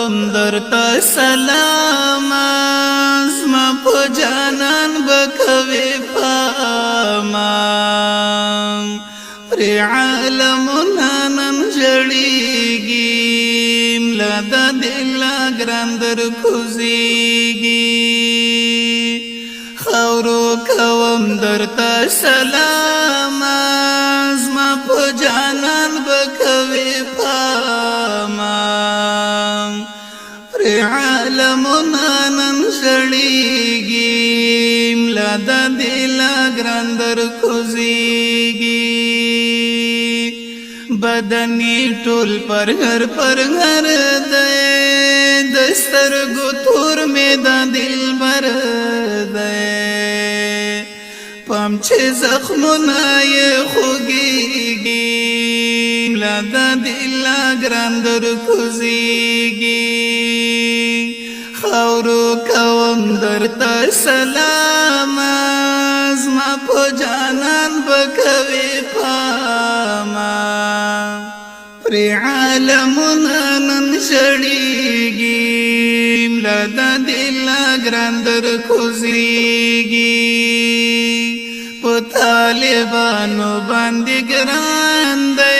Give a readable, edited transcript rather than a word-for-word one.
کوم درته سلام زما په جانان بکوي پاما پر عالمنا نن جړيږي ملا د دل ګرندر کوزيږي خورو کوم درته سلام زما په جانان بکوي پاما پر عالمنا نن جړيږي ملا د دل ګرندر کوزيږي بدنی ټول پر هر دے دستر گتور میں دا دل بر دے پمچے زخمنا یہ خوگیگی ملا دا دل گراندر کزیگی خورو کوم درتا سلام زما په جانان بکوي پاما پر عالمنا نن جړيږي ملا د دل ګرندر کوزيږي په طالبانو باندې ګران دی